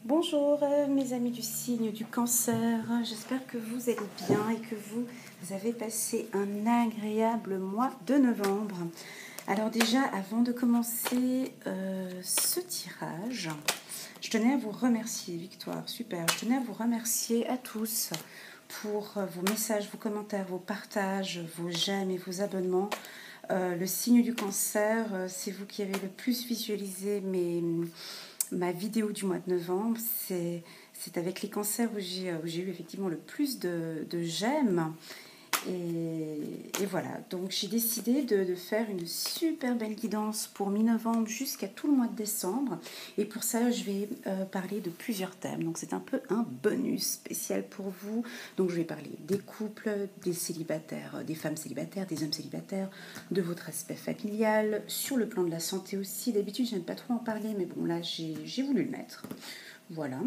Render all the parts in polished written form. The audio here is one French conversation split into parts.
Bonjour mes amis du signe du cancer, j'espère que vous allez bien et que vous avez passé un agréable mois de novembre. Alors déjà, avant de commencer ce tirage, je tenais à vous remercier, Victoire, super, je tenais à vous remercier à tous pour vos messages, vos commentaires, vos partages, vos j'aime et vos abonnements. Le signe du cancer, c'est vous qui avez le plus visualisé ma vidéo du mois de novembre. C'est avec les cancers où j'ai eu effectivement le plus de j'aime. Et voilà, donc j'ai décidé de faire une super belle guidance pour mi-novembre jusqu'à tout le mois de décembre. Et pour ça, je vais parler de plusieurs thèmes. Donc c'est un peu un bonus spécial pour vous. Donc je vais parler des couples, des célibataires, des femmes célibataires, des hommes célibataires, de votre aspect familial, sur le plan de la santé aussi. D'habitude, je n'aime pas trop en parler, mais bon, là, j'ai voulu le mettre. Voilà.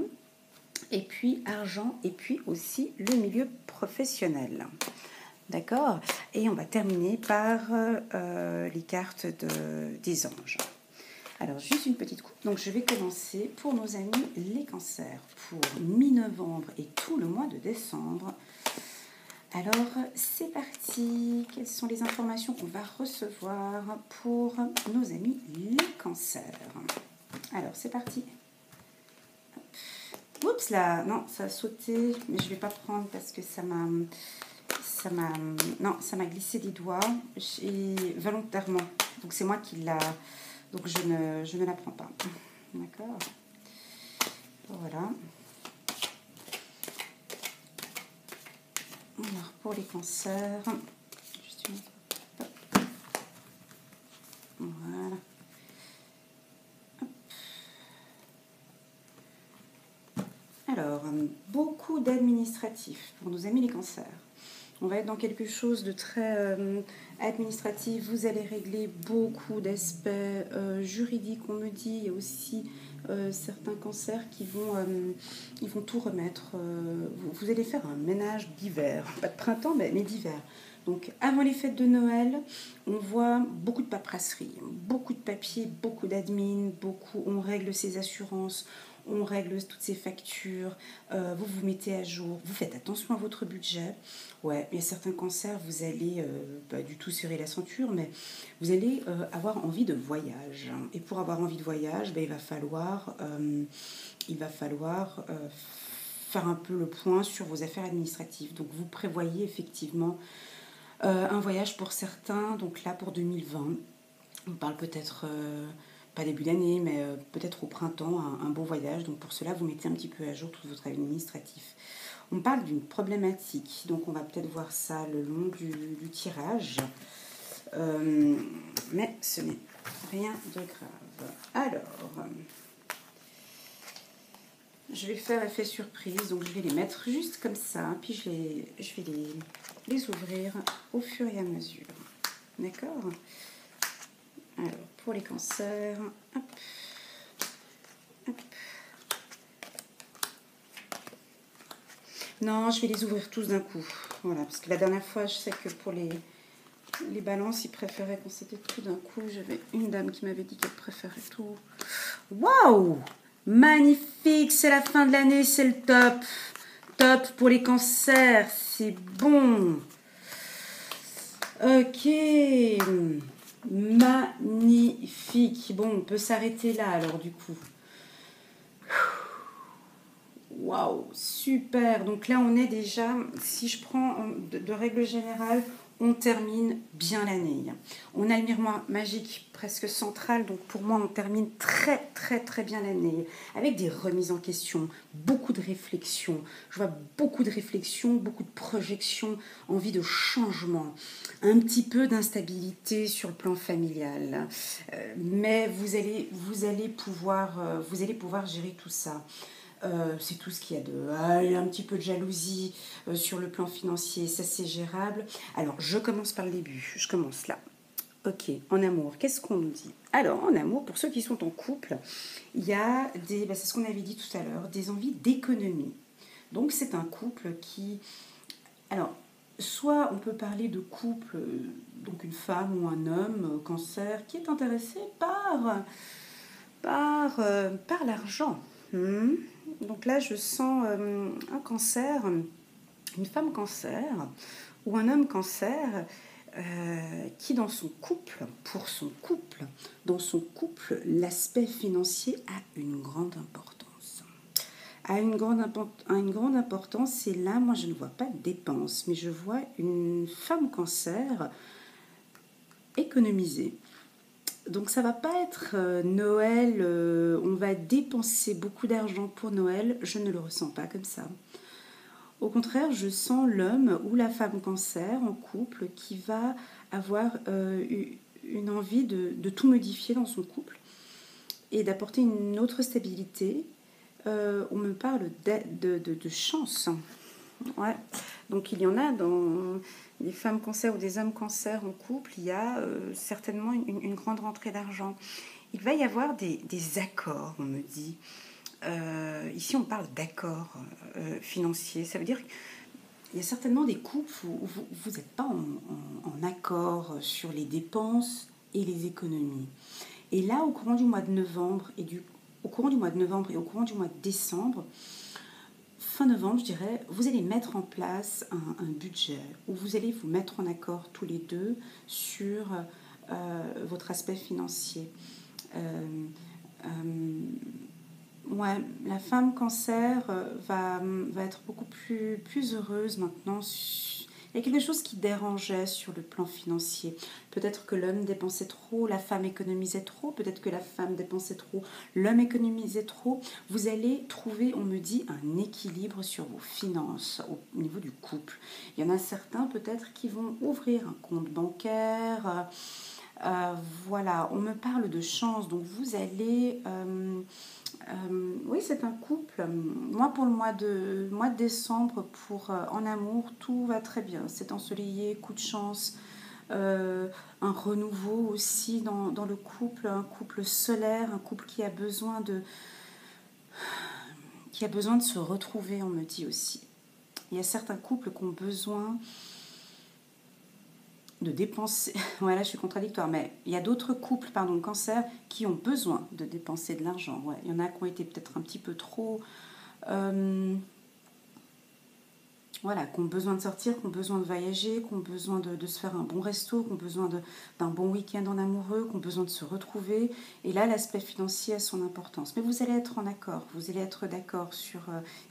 Et puis argent, et puis aussi le milieu professionnel. D'accord. Et on va terminer par les cartes des anges. Alors, juste une petite coupe. Donc, je vais commencer pour nos amis les cancers pour mi-novembre et tout le mois de décembre. Alors, c'est parti. Quelles sont les informations qu'on va recevoir pour nos amis les cancers? Alors, c'est parti. Oups là, non, ça a sauté, mais je ne vais pas prendre parce que ça m'a glissé des doigts et volontairement. Donc c'est moi qui l'a. Donc je ne la prends pas. D'accord. Voilà. Alors pour les cancers, juste une... Voilà. Hop. Alors beaucoup d'administratifs pour nos amis les cancers. On va être dans quelque chose de très administratif. Vous allez régler beaucoup d'aspects juridiques, on me dit. Il y a aussi certains cancers qui vont tout remettre. Vous allez faire un ménage d'hiver. Pas de printemps, mais d'hiver. Donc, avant les fêtes de Noël, on voit beaucoup de paperasserie, beaucoup de papiers, beaucoup d'admin, on règle ses assurances, on règle toutes ces factures, vous vous mettez à jour, vous faites attention à votre budget. Ouais, il y a certains cancers, vous allez pas du tout serrer la ceinture, mais vous allez avoir envie de voyage. Et pour avoir envie de voyage, il va falloir faire un peu le point sur vos affaires administratives. Donc vous prévoyez effectivement un voyage pour certains, donc là pour 2020. On parle peut-être... pas début d'année, mais peut-être au printemps, un beau voyage. Donc pour cela, vous mettez un petit peu à jour tout votre administratif. On parle d'une problématique, donc on va peut-être voir ça le long du tirage. Mais ce n'est rien de grave. Alors, je vais faire effet surprise, donc je vais les mettre juste comme ça, puis je vais les ouvrir au fur et à mesure. D'accord ? Alors, pour les cancers, hop, hop. Non, je vais les ouvrir tous d'un coup. Voilà, parce que la dernière fois, je sais que pour les balances, ils préféraient qu'on c'était tout d'un coup. J'avais une dame qui m'avait dit qu'elle préférait tout. Waouh! Magnifique, c'est la fin de l'année, c'est le top. Top pour les cancers, c'est bon. Ok. Magnifique. Bon, on peut s'arrêter là alors du coup. Waouh, super. Donc là, on est déjà, si je prends de règle générale, on termine bien l'année. On a le miroir magique presque central, donc pour moi, on termine très, très, très bien l'année, avec des remises en question, beaucoup de réflexions. Je vois beaucoup de réflexions, beaucoup de projections, envie de changement, un petit peu d'instabilité sur le plan familial. Mais vous allez pouvoir gérer tout ça. C'est tout ce qu'il y a de... un petit peu de jalousie sur le plan financier, ça c'est gérable. Alors, je commence par le début, je commence là. Ok, en amour, qu'est-ce qu'on nous dit? Alors, en amour, pour ceux qui sont en couple, il y a c'est ce qu'on avait dit tout à l'heure, des envies d'économie. Donc, c'est un couple qui... Alors, soit on peut parler de couple, donc une femme ou un homme, cancer, qui est intéressé par l'argent. Donc là, je sens un cancer, une femme cancer ou un homme cancer qui dans son couple, pour son couple, dans son couple, l'aspect financier a une grande importance. A une grande importance, et là, moi, je ne vois pas de dépenses, mais je vois une femme cancer économiser. Donc ça va pas être Noël, on va dépenser beaucoup d'argent pour Noël, je ne le ressens pas comme ça. Au contraire, je sens l'homme ou la femme cancer en couple qui va avoir une envie de tout modifier dans son couple et d'apporter une autre stabilité. On me parle de chance. Ouais. Donc il y en a dans les femmes cancer ou des hommes cancer en couple, il y a certainement une grande rentrée d'argent. Il va y avoir des accords, on me dit. Ici, on parle d'accords financiers. Ça veut dire qu'il y a certainement des couples où vous n'êtes pas en accord sur les dépenses et les économies. Et là, au courant du mois de novembre et au courant du mois de décembre, fin novembre, je dirais, vous allez mettre en place un budget où vous allez vous mettre en accord tous les deux sur votre aspect financier. Ouais, la femme cancer va être beaucoup plus heureuse maintenant. Il y a quelque chose qui dérangeait sur le plan financier. Peut-être que l'homme dépensait trop, la femme économisait trop. Peut-être que la femme dépensait trop, l'homme économisait trop. Vous allez trouver, on me dit, un équilibre sur vos finances au niveau du couple. Il y en a certains peut-être qui vont ouvrir un compte bancaire. Voilà, on me parle de chance. Donc vous allez... oui, c'est un couple. Moi, pour le mois de décembre, en amour, tout va très bien. C'est ensoleillé, coup de chance, un renouveau aussi dans le couple, un couple solaire, un couple qui a besoin de se retrouver, on me dit aussi. Il y a certains couples qui ont besoin de dépenser. Voilà, je suis contradictoire, mais il y a d'autres couples, cancer, qui ont besoin de dépenser de l'argent. Ouais, il y en a qui ont été peut-être un petit peu trop... voilà, qui ont besoin de sortir, qui ont besoin de voyager, qui ont besoin de se faire un bon resto, qui ont besoin d'un bon week-end en amoureux, qui ont besoin de se retrouver. Et là, l'aspect financier a son importance. Mais vous allez être en accord, vous allez être d'accord sur...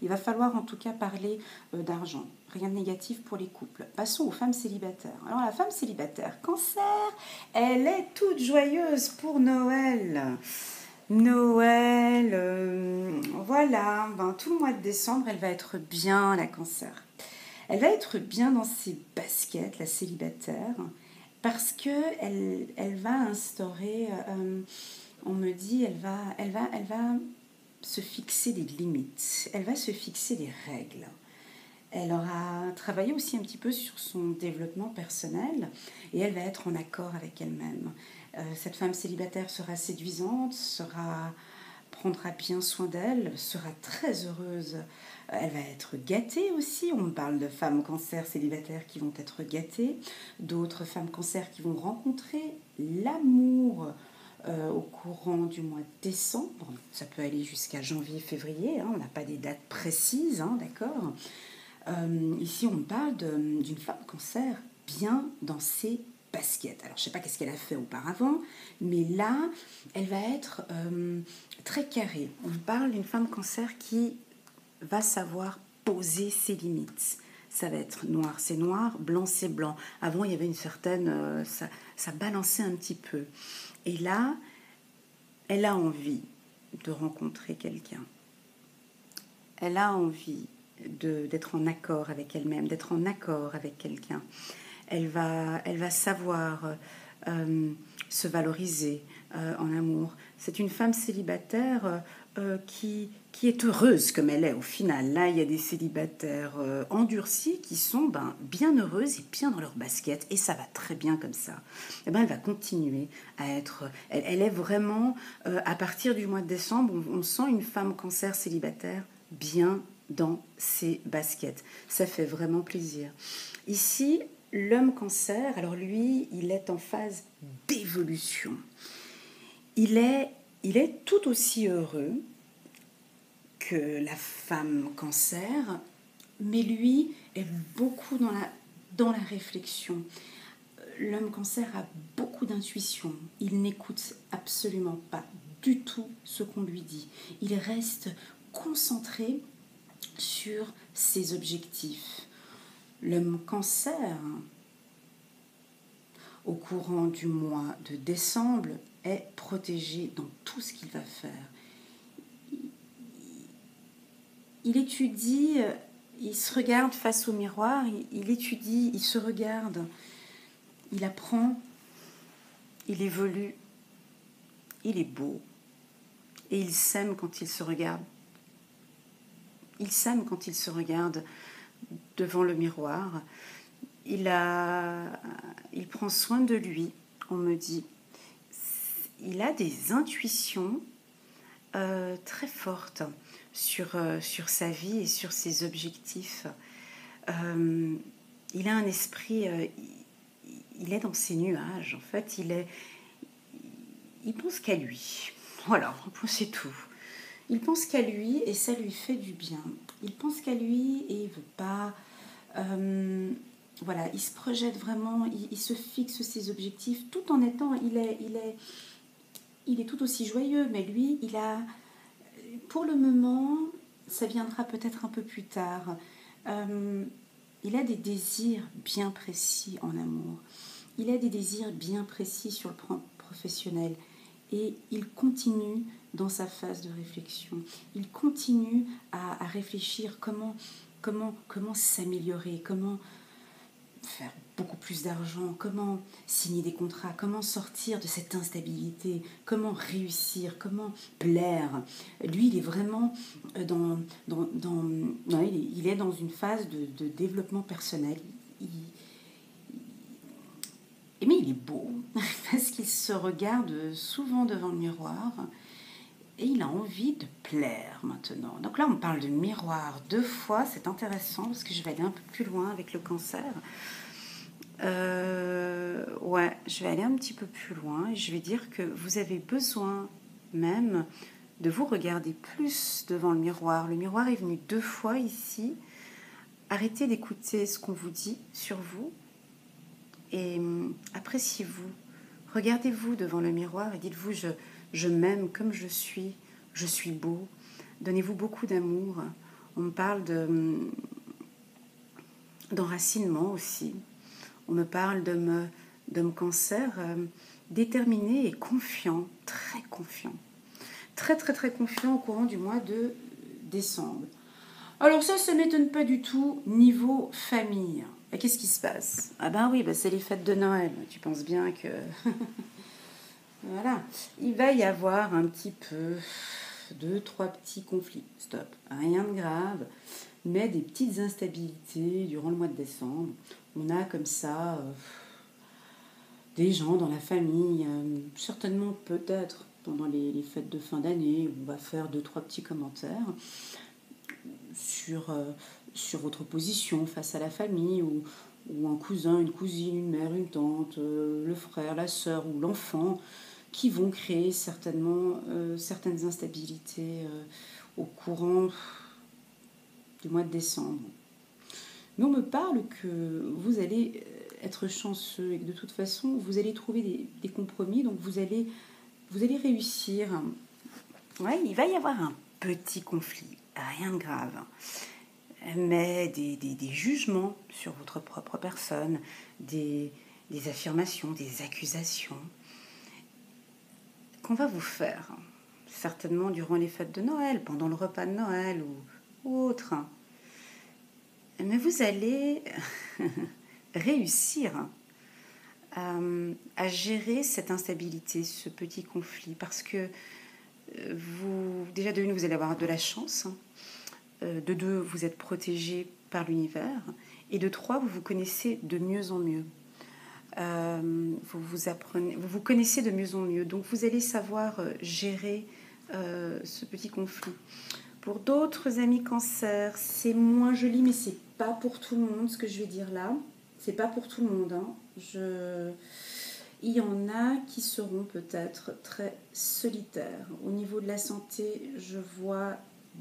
il va falloir en tout cas parler d'argent. Rien de négatif pour les couples. Passons aux femmes célibataires. Alors la femme célibataire, cancer, elle est toute joyeuse pour Noël. Noël, voilà, tout le mois de décembre, elle va être bien, la cancer. Elle va être bien dans ses baskets, la célibataire, parce que elle va instaurer, on me dit, elle va se fixer des limites, elle va se fixer des règles. Elle aura travaillé aussi un petit peu sur son développement personnel et elle va être en accord avec elle-même. Cette femme célibataire sera séduisante, prendra bien soin d'elle, sera très heureuse. Elle va être gâtée aussi. On me parle de femmes cancer célibataires qui vont être gâtées, d'autres femmes cancer qui vont rencontrer l'amour au courant du mois de décembre. Ça peut aller jusqu'à janvier, février, on n'a pas des dates précises, d'accord. Ici, on me parle d'une femme cancer bien dans ses baskets. Alors, je ne sais pas qu'est-ce qu'elle a fait auparavant, mais là, elle va être très carrée. On me parle d'une femme cancer qui va savoir poser ses limites. Ça va être noir, c'est noir, blanc, c'est blanc. Avant, il y avait une certaine... ça balançait un petit peu. Et là, elle a envie de rencontrer quelqu'un. Elle a envie d'être en accord avec elle-même, d'être en accord avec quelqu'un. Elle va savoir se valoriser en amour. C'est une femme célibataire qui est heureuse comme elle est au final. Là, il y a des célibataires endurcis qui sont bien heureuses et bien dans leur basket, et ça va très bien comme ça. Et elle va continuer à être... Elle est vraiment, à partir du mois de décembre, on sent une femme cancer célibataire bien dans ses baskets. Ça fait vraiment plaisir. Ici, l'homme cancer, alors lui, il est en phase d'évolution. Il est tout aussi heureux que la femme cancer, mais lui est beaucoup dans la réflexion. L'homme cancer a beaucoup d'intuition. Il n'écoute absolument pas du tout ce qu'on lui dit. Il reste concentré sur ses objectifs. L'homme cancer, au courant du mois de décembre, est protégé dans tout ce qu'il va faire. Il étudie, il se regarde face au miroir, il étudie, il se regarde, il apprend, il évolue, il est beau et il s'aime quand il se regarde. Il s'aime quand il se regarde devant le miroir. Il prend soin de lui, on me dit. Il a des intuitions très fortes sur sa vie et sur ses objectifs. Il a un esprit, il est dans ses nuages, en fait, il pense qu'à lui. Voilà, c'est tout. Il pense qu'à lui et ça lui fait du bien. Il pense qu'à lui et il ne veut pas... voilà, il se projette vraiment, il se fixe ses objectifs tout en étant... Il est tout aussi joyeux, mais lui, il a... Pour le moment, ça viendra peut-être un peu plus tard. Il a des désirs bien précis en amour. Il a des désirs bien précis sur le plan professionnel. Et il continue dans sa phase de réflexion. Il continue à réfléchir comment s'améliorer, comment faire beaucoup plus d'argent, comment signer des contrats, comment sortir de cette instabilité, comment réussir, comment plaire. Lui, il est vraiment il est dans une phase de développement personnel. Mais il est beau, parce qu'il se regarde souvent devant le miroir et il a envie de plaire maintenant. Donc là, on parle de miroir 2 fois, c'est intéressant parce que je vais aller un peu plus loin avec le cancer. Ouais, je vais aller un petit peu plus loin et je vais dire que vous avez besoin même de vous regarder plus devant le miroir. Le miroir est venu 2 fois ici. Arrêtez d'écouter ce qu'on vous dit sur vous et appréciez-vous. Regardez-vous devant le miroir et dites-vous je m'aime comme je suis beau. Donnez-vous beaucoup d'amour. On me parle d'enracinement aussi. On me parle d'homme cancer déterminé et confiant, très confiant. Très, très, très confiant au courant du mois de décembre. Alors ça ne m'étonne pas du tout niveau famille. Et qu'est-ce qui se passe? Ah ben oui, c'est les fêtes de Noël. Tu penses bien que... Voilà. Il va y avoir un petit peu 2, 3 petits conflits. Stop. Rien de grave. Mais des petites instabilités durant le mois de décembre. On a comme ça des gens dans la famille, certainement peut-être pendant les fêtes de fin d'année, on va faire 2, 3 petits commentaires sur votre position face à la famille ou un cousin, une cousine, une mère, une tante, le frère, la sœur ou l'enfant qui vont créer certainement certaines instabilités au courant du mois de décembre. Mais on me parle que vous allez être chanceux et que de toute façon, vous allez trouver des compromis, donc vous allez réussir. Ouais, il va y avoir un petit conflit, rien de grave, mais des jugements sur votre propre personne, des affirmations, des accusations qu'on va vous faire, certainement durant les fêtes de Noël, pendant le repas de Noël ou autre. Mais vous allez réussir à gérer cette instabilité, ce petit conflit, parce que déjà de une, vous allez avoir de la chance, de deux, vous êtes protégé par l'univers, et de trois, vous vous connaissez de mieux en mieux. Vous vous connaissez de mieux en mieux, donc vous allez savoir gérer ce petit conflit. Pour d'autres amis cancer, c'est moins joli, mais c'est pas pour tout le monde ce que je vais dire là. C'est pas pour tout le monde. Il y en a qui seront peut-être très solitaires. Au niveau de la santé, je vois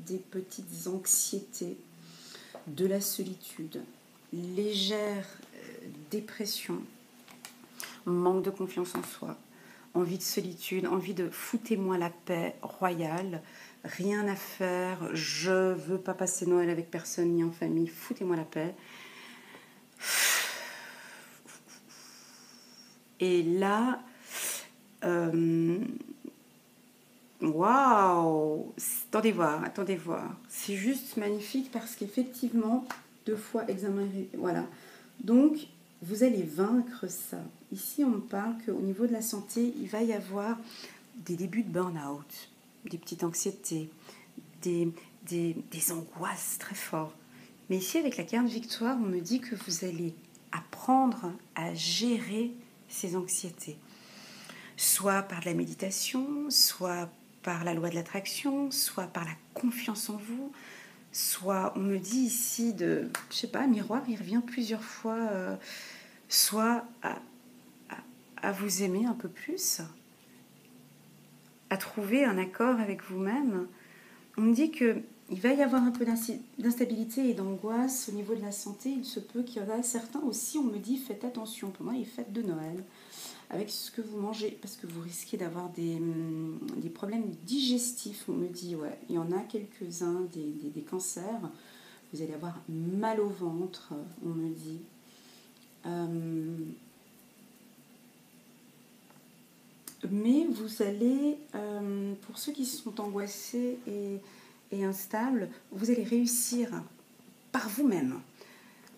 des petites anxiétés, de la solitude, légère dépression, manque de confiance en soi, envie de solitude, envie de foutez-moi la paix royale, rien à faire, je veux pas passer Noël avec personne ni en famille, foutez-moi la paix. Et là, waouh, attendez voir. C'est juste magnifique parce qu'effectivement, 2 fois examen, voilà. Donc, vous allez vaincre ça. Ici, on me parle qu'au niveau de la santé, il va y avoir des débuts de burn-out, des petites anxiétés, des angoisses très fortes. Mais ici, avec la carte victoire, on me dit que vous allez apprendre à gérer ces anxiétés. Soit par de la méditation, soit par la loi de l'attraction, soit par la confiance en vous, soit on me dit ici de, je sais pas, miroir, il revient plusieurs fois, soit à vous aimer un peu plus, à trouver un accord avec vous-même. On me dit que il va y avoir un peu d'instabilité et d'angoisse au niveau de la santé. Il se peut qu'il y en a certains aussi, on me dit faites attention pendant les fêtes de Noël avec ce que vous mangez, parce que vous risquez d'avoir des problèmes digestifs. On me dit, ouais, il y en a quelques-uns, des cancers. Vous allez avoir mal au ventre, on me dit. Mais vous allez, pour ceux qui sont angoissés et instables, vous allez réussir par vous-même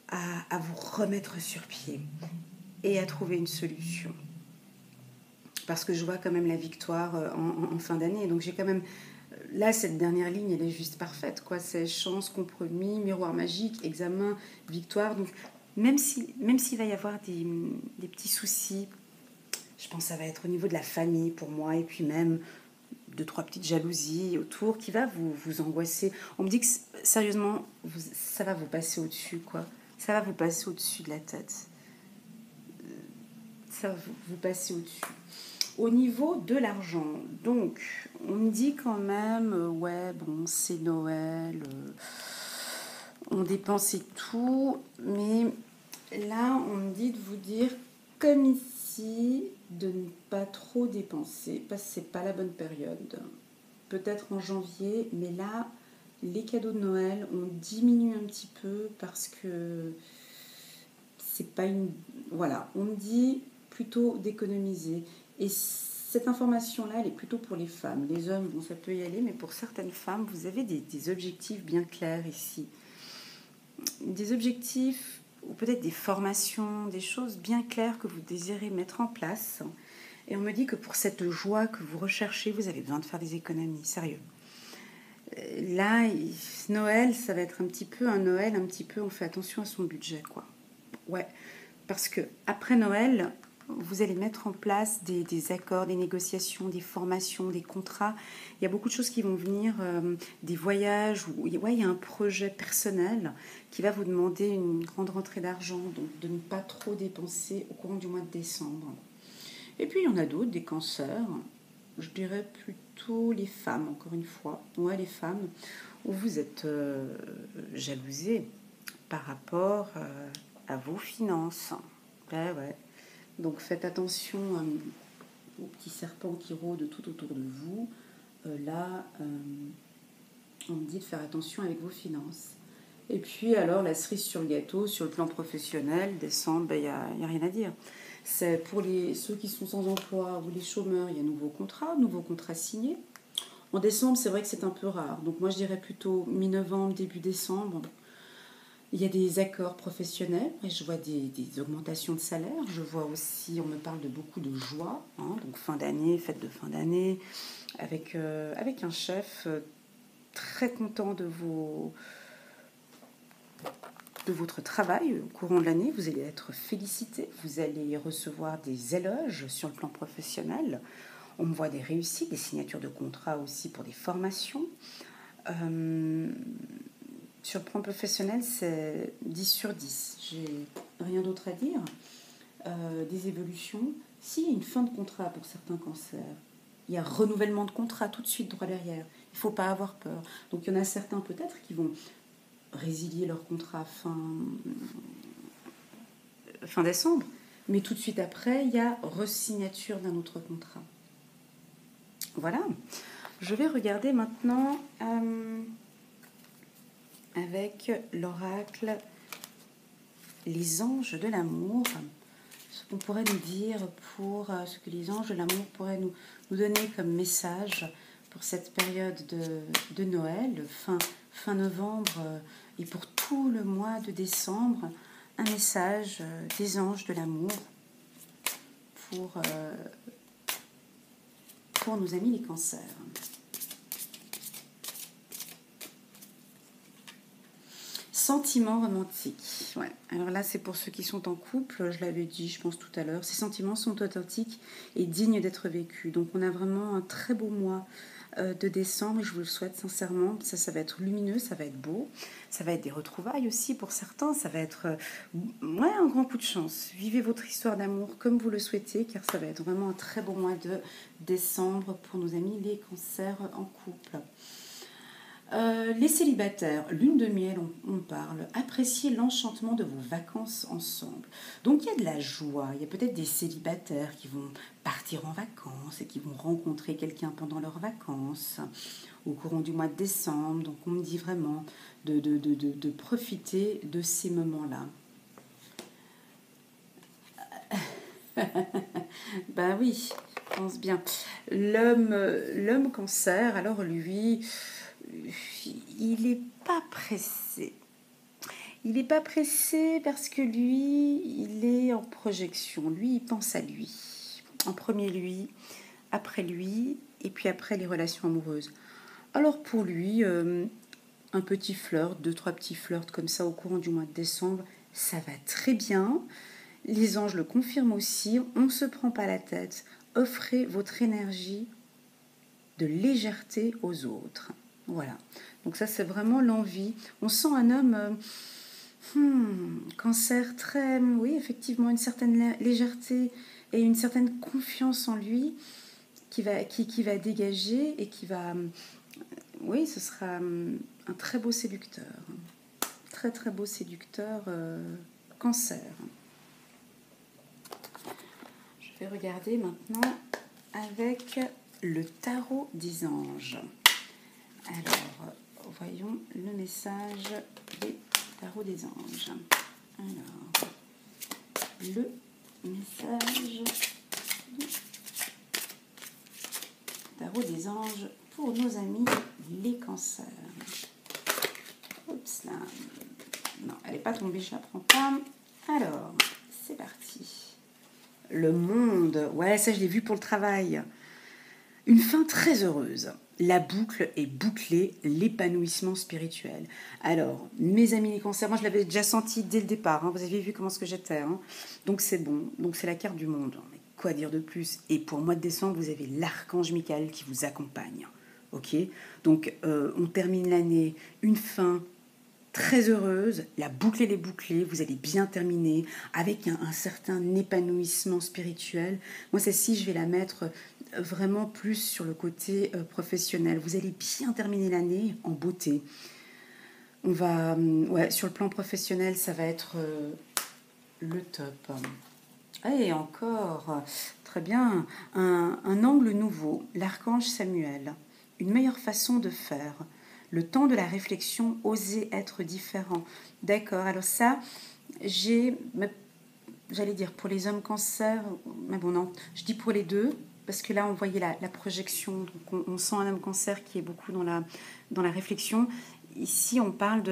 à vous remettre sur pied et à trouver une solution. Parce que je vois quand même la victoire en fin d'année. Donc j'ai quand même... Là, cette dernière ligne, elle est juste parfaite, quoi. C'est chance, compromis, miroir magique, examen, victoire. Donc même s'il va y avoir des petits soucis, je pense que ça va être au niveau de la famille pour moi, et puis même 2-3 petites jalousies autour qui va vous angoisser. On me dit que sérieusement, ça va vous passer au-dessus, quoi. Ça va vous passer au-dessus de la tête. Ça va vous passer au-dessus. Au niveau de l'argent, donc, on me dit quand même, ouais, bon, c'est Noël, on dépense et tout, mais là, on me dit de vous dire, comme ici, de ne pas trop dépenser, parce que c'est pas la bonne période. Peut-être en janvier, mais là, les cadeaux de Noël, on diminue un petit peu parce que c'est pas une... Voilà, on me dit plutôt d'économiser. Et cette information-là, elle est plutôt pour les femmes. Les hommes, bon, ça peut y aller, mais pour certaines femmes, vous avez des objectifs bien clairs ici. Des objectifs, ou peut-être des formations, des choses bien claires que vous désirez mettre en place. Et on me dit que pour cette joie que vous recherchez, vous avez besoin de faire des économies, sérieux. Là, Noël, ça va être un petit peu un Noël, un petit peu, on fait attention à son budget, quoi. Ouais, parce que après Noël, vous allez mettre en place des accords, des négociations, des formations, des contrats. Il y a beaucoup de choses qui vont venir, des voyages. Ouais, il y a un projet personnel qui va vous demander une grande rentrée d'argent, donc de ne pas trop dépenser au courant du mois de décembre. Et puis, il y en a d'autres, des cancers. Je dirais plutôt les femmes, encore une fois. Ouais, les femmes, où vous êtes jalousés par rapport à vos finances. Ouais. Donc faites attention aux petits serpents qui rôdent tout autour de vous. Là, on me dit de faire attention avec vos finances. Et puis alors, la cerise sur le gâteau, sur le plan professionnel, décembre, il n'y a rien à dire. C'est pour ceux qui sont sans emploi ou les chômeurs, il y a nouveau contrat signé. En décembre, c'est vrai que c'est un peu rare. Donc moi, je dirais plutôt mi-novembre, début décembre. Il y a des accords professionnels, et je vois des augmentations de salaire. Je vois aussi, on me parle de beaucoup de joie, hein, donc fin d'année, fête de fin d'année, avec un chef très content de votre travail au courant de l'année. Vous allez être félicité, vous allez recevoir des éloges sur le plan professionnel. On me voit des réussites, des signatures de contrats aussi pour des formations. Sur le plan professionnel, c'est 10 sur 10. J'ai rien d'autre à dire. Des évolutions. S'il y a une fin de contrat pour certains cancers, il y a renouvellement de contrat tout de suite droit derrière. ne faut pas avoir peur. Donc il y en a certains peut-être qui vont résilier leur contrat fin décembre, mais tout de suite après, il y a resignature d'un autre contrat. Voilà. Je vais regarder maintenant avec l'oracle les anges de l'amour, ce qu'on pourrait nous dire pour ce que les anges de l'amour pourraient nous donner comme message pour cette période de Noël, fin novembre et pour tout le mois de décembre, un message des anges de l'amour pour nos amis les cancers. Sentiments romantiques. Ouais. Alors là, c'est pour ceux qui sont en couple, je l'avais dit, je pense tout à l'heure. Ces sentiments sont authentiques et dignes d'être vécus. Donc on a vraiment un très beau mois de décembre et je vous le souhaite sincèrement. Ça va être lumineux, ça va être beau. Ça va être des retrouvailles aussi pour certains. Ça va être un grand coup de chance. Vivez votre histoire d'amour comme vous le souhaitez car ça va être vraiment un très beau mois de décembre pour nos amis les cancers en couple. Les célibataires, lune de miel, on parle, appréciez l'enchantement de vos vacances ensemble. Donc il y a de la joie, il y a peut-être des célibataires qui vont partir en vacances et qui vont rencontrer quelqu'un pendant leurs vacances au courant du mois de décembre. Donc on me dit vraiment de profiter de ces moments-là. Ben oui, je pense bien. L'homme cancer, alors lui... il n'est pas pressé. Il n'est pas pressé parce que lui, il est en projection. Lui, il pense à lui. En premier lui, après lui, et puis après les relations amoureuses. Alors pour lui, un petit flirt, 2-3 petits flirts comme ça au courant du mois de décembre, ça va très bien. Les anges le confirment aussi. On ne se prend pas la tête. Offrez votre énergie de légèreté aux autres. Voilà. Donc ça, c'est vraiment l'envie. On sent un homme cancer très... Oui, effectivement, une certaine légèreté et une certaine confiance en lui qui va dégager et qui va... Oui, ce sera un très beau séducteur. Très, très beau séducteur cancer. Je vais regarder maintenant avec le tarot des anges. Alors, voyons le message des tarots des anges. Alors, le message du tarot des anges pour nos amis les cancers. Oups là. Non, elle n'est pas tombée, je la prends pas. Alors, c'est parti. Le monde. Ouais, ça je l'ai vu pour le travail. Une fin très heureuse. La boucle est bouclée, l'épanouissement spirituel. Alors, mes amis les cancers, moi je l'avais déjà senti dès le départ, hein, vous avez vu comment ce que j'étais. Hein. Donc c'est bon, donc c'est la carte du monde. Mais quoi dire de plus? Et pour le mois de décembre, vous avez l'archange Michael qui vous accompagne. Ok. Donc on termine l'année, une fin très heureuse, la boucle elle est bouclée, vous allez bien terminer avec un certain épanouissement spirituel. Moi celle-ci, je vais la mettre vraiment plus sur le côté professionnel. Vous allez bien terminer l'année en beauté. On va, sur le plan professionnel, ça va être le top. Et encore, très bien, un angle nouveau, l'archange Samuel, une meilleure façon de faire. Le temps de la réflexion, oser être différent. D'accord, alors ça, j'allais dire pour les hommes cancer, mais bon non, je dis pour les deux, parce que là on voyait la projection, donc on sent un homme cancer qui est beaucoup dans la réflexion. Ici on parle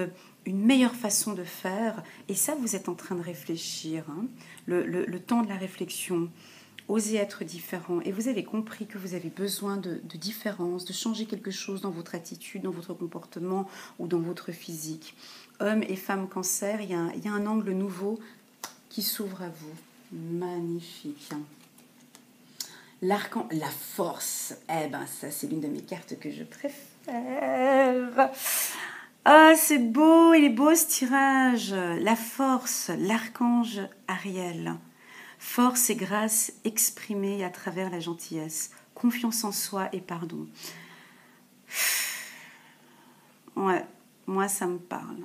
d'une meilleure façon de faire, et ça vous êtes en train de réfléchir, hein, le temps de la réflexion. Oser être différent. Et vous avez compris que vous avez besoin de différence, de changer quelque chose dans votre attitude, dans votre comportement ou dans votre physique. Hommes et femmes cancer, il y a un angle nouveau qui s'ouvre à vous. Magnifique. L'archange, la force. Eh ben, ça, c'est l'une de mes cartes que je préfère. Ah, c'est beau, il est beau ce tirage. La force, l'archange Ariel. Force et grâce exprimée à travers la gentillesse, confiance en soi et pardon. Ouais, moi ça me parle.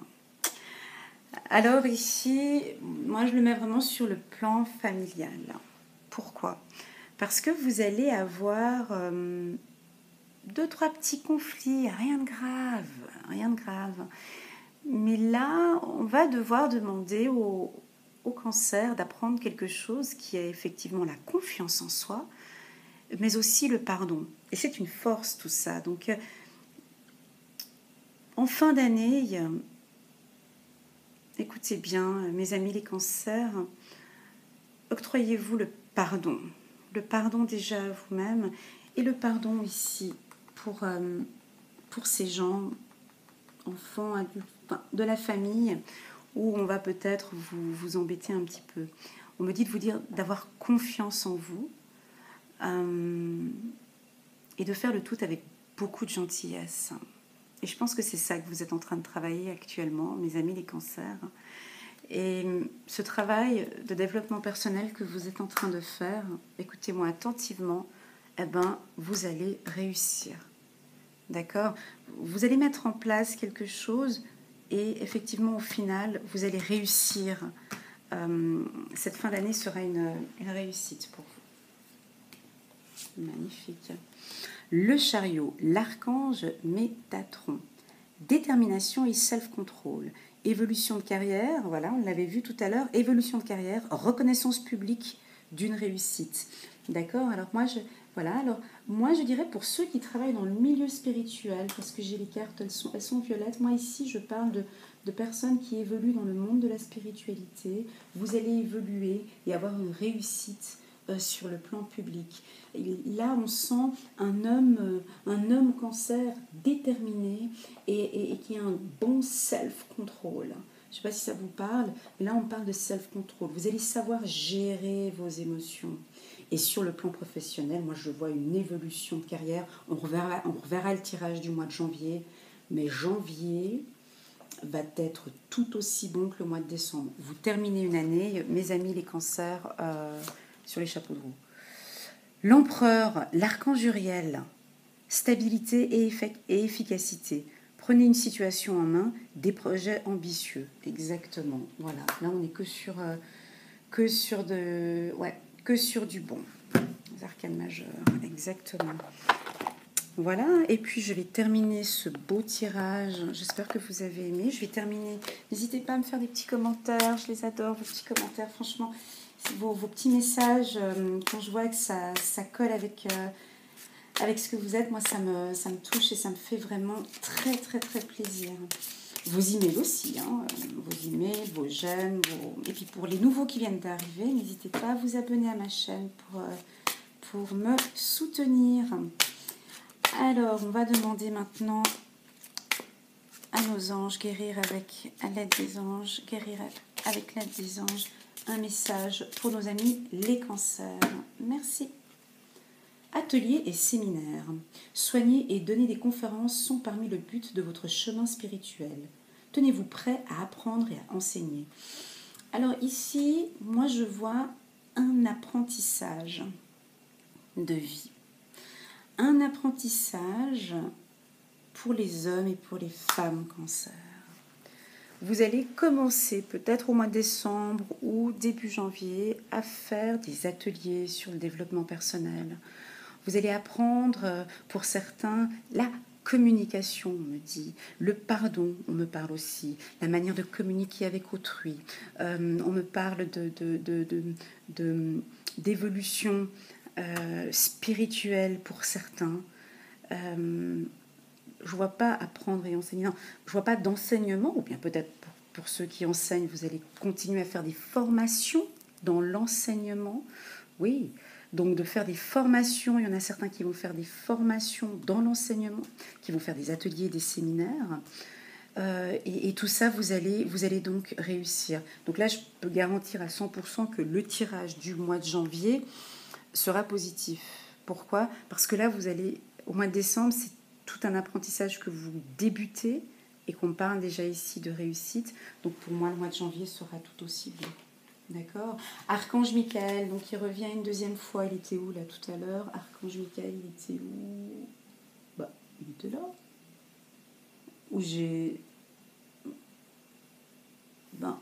Alors ici, moi je le mets vraiment sur le plan familial. Pourquoi? Parce que vous allez avoir deux, trois petits conflits, rien de grave, rien de grave. Mais là, on va devoir demander au cancer d'apprendre quelque chose qui est effectivement la confiance en soi, mais aussi le pardon. Et c'est une force tout ça. Donc, en fin d'année, écoutez bien, mes amis les cancers, octroyez-vous le pardon. Le pardon déjà à vous-même et le pardon ici pour ces gens, enfants, adultes, enfin, de la famille, où on va peut-être vous embêter un petit peu. On me dit de vous dire d'avoir confiance en vous et de faire le tout avec beaucoup de gentillesse. Et je pense que c'est ça que vous êtes en train de travailler actuellement, mes amis les cancers. Et ce travail de développement personnel que vous êtes en train de faire, écoutez-moi attentivement, eh ben, vous allez réussir. D'accord? Vous allez mettre en place quelque chose et effectivement, au final, vous allez réussir. Cette fin d'année sera une réussite pour vous. Magnifique. Le chariot, l'archange Métatron. Détermination et self-control. Évolution de carrière, voilà, on l'avait vu tout à l'heure. Évolution de carrière, reconnaissance publique d'une réussite. D'accord? Alors moi je dirais pour ceux qui travaillent dans le milieu spirituel, parce que j'ai les cartes, elles sont violettes. Moi ici je parle de personnes qui évoluent dans le monde de la spiritualité. Vous allez évoluer et avoir une réussite sur le plan public. Et là on sent un homme cancer déterminé et qui a un bon self-control. Je ne sais pas si ça vous parle, mais là on parle de self-control. Vous allez savoir gérer vos émotions. Et sur le plan professionnel, moi je vois une évolution de carrière. On reverra le tirage du mois de janvier. Mais janvier va être tout aussi bon que le mois de décembre. Vous terminez une année, mes amis les cancers, sur les chapeaux de roue. L'empereur, l'archange Uriel, stabilité et efficacité. Prenez une situation en main, des projets ambitieux. Exactement. Voilà. Là, on n'est que sur du bon. Les arcanes majeures. Exactement. Voilà. Et puis, je vais terminer ce beau tirage. J'espère que vous avez aimé. Je vais terminer. N'hésitez pas à me faire des petits commentaires. Je les adore, vos petits commentaires. Franchement, vos petits messages, quand je vois que ça colle avec ce que vous êtes, moi ça me touche et ça me fait vraiment très très très plaisir. Vos emails aussi, hein, vos emails, vos j'aime, et puis pour les nouveaux qui viennent d'arriver, n'hésitez pas à vous abonner à ma chaîne pour me soutenir. Alors, on va demander maintenant à nos anges, guérir avec l'aide des anges, un message pour nos amis les cancers. Merci. Ateliers et séminaires. Soigner et donner des conférences sont parmi le but de votre chemin spirituel. Tenez-vous prêt à apprendre et à enseigner. Alors ici, moi je vois un apprentissage de vie. Un apprentissage pour les hommes et pour les femmes cancers. Vous allez commencer peut-être au mois de décembre ou début janvier à faire des ateliers sur le développement personnel. Vous allez apprendre, pour certains, la communication, on me dit, le pardon, on me parle aussi, la manière de communiquer avec autrui. On me parle d'évolution spirituelle pour certains. Je ne vois pas apprendre et enseigner, non, je ne vois pas d'enseignement, ou bien peut-être pour ceux qui enseignent, vous allez continuer à faire des formations dans l'enseignement. Oui, donc de faire des formations, il y en a certains qui vont faire des formations dans l'enseignement, qui vont faire des ateliers, des séminaires. Et tout ça, vous allez donc réussir. Donc là, je peux garantir à 100% que le tirage du mois de janvier sera positif. Pourquoi ? Parce que là, vous allez, au mois de décembre, c'est tout un apprentissage que vous débutez et qu'on parle déjà ici de réussite. Donc pour moi, le mois de janvier sera tout aussi bon. D'accord. Archange Michael, donc il revient une deuxième fois. Il était où là tout à l'heure ? Archange Michael, il était où ? Il était là. où j'ai... Ben,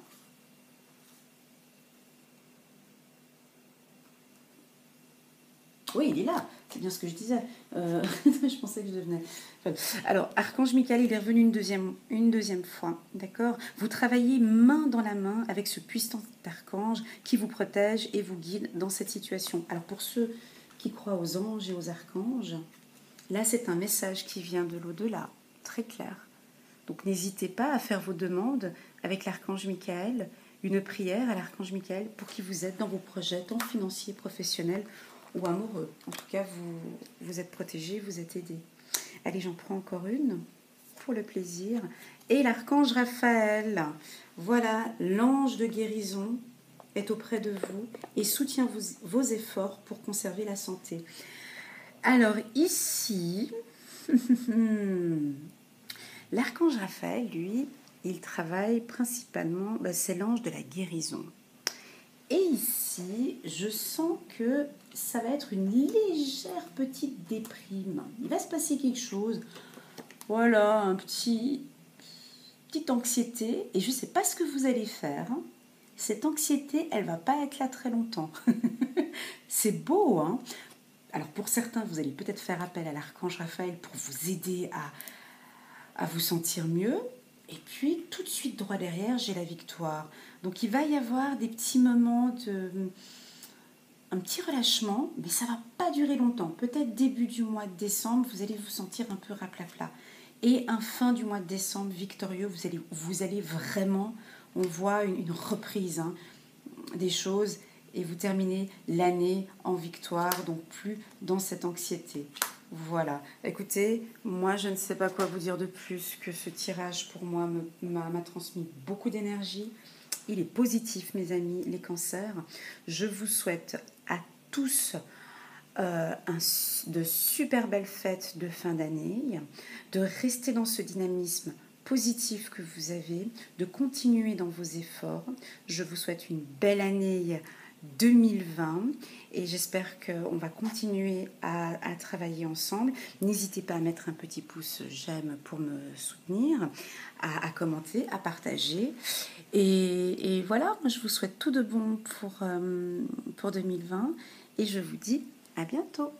oui, il est là. C'est bien ce que je disais. Je pensais que je devenais... Enfin, alors, Archange Michael, il est revenu une deuxième fois. D'accord. Vous travaillez main dans la main avec ce puissant archange qui vous protège et vous guide dans cette situation. Alors, pour ceux qui croient aux anges et aux archanges, là, c'est un message qui vient de l'au-delà. Très clair. Donc, n'hésitez pas à faire vos demandes avec l'Archange Michael, une prière à l'Archange Michael pour qu'il vous aide dans vos projets, tant financiers, professionnels ou amoureux. En tout cas, vous êtes protégés, vous êtes aidés. Allez, j'en prends encore une pour le plaisir. Et l'Archange Raphaël, voilà, l'ange de guérison est auprès de vous et soutient vos efforts pour conserver la santé. Alors ici... L'archange Raphaël, lui, il travaille principalement, c'est l'ange de la guérison. Et ici, je sens que ça va être une légère petite déprime. Il va se passer quelque chose, voilà, petite anxiété, et je ne sais pas ce que vous allez faire. Cette anxiété, elle ne va pas être là très longtemps. C'est beau, hein? Alors pour certains, vous allez peut-être faire appel à l'archange Raphaël pour vous aider à vous sentir mieux. Et puis, tout de suite, droit derrière, j'ai la victoire. Donc, il va y avoir des petits moments un petit relâchement, mais ça ne va pas durer longtemps. Peut-être début du mois de décembre, vous allez vous sentir un peu raplapla. Et un fin du mois de décembre victorieux, vous allez vraiment, on voit une reprise des choses et vous terminez l'année en victoire, donc plus dans cette anxiété. Voilà. Écoutez, moi, je ne sais pas quoi vous dire de plus que ce tirage, pour moi, m'a transmis beaucoup d'énergie. Il est positif, mes amis, les cancers. Je vous souhaite à tous de super belles fêtes de fin d'année, de rester dans ce dynamisme positif que vous avez, de continuer dans vos efforts. Je vous souhaite une belle année 2020 et j'espère qu'on va continuer à travailler ensemble. N'hésitez pas à mettre un petit pouce j'aime pour me soutenir, à commenter, à partager et voilà, je vous souhaite tout de bon pour 2020 et je vous dis à bientôt.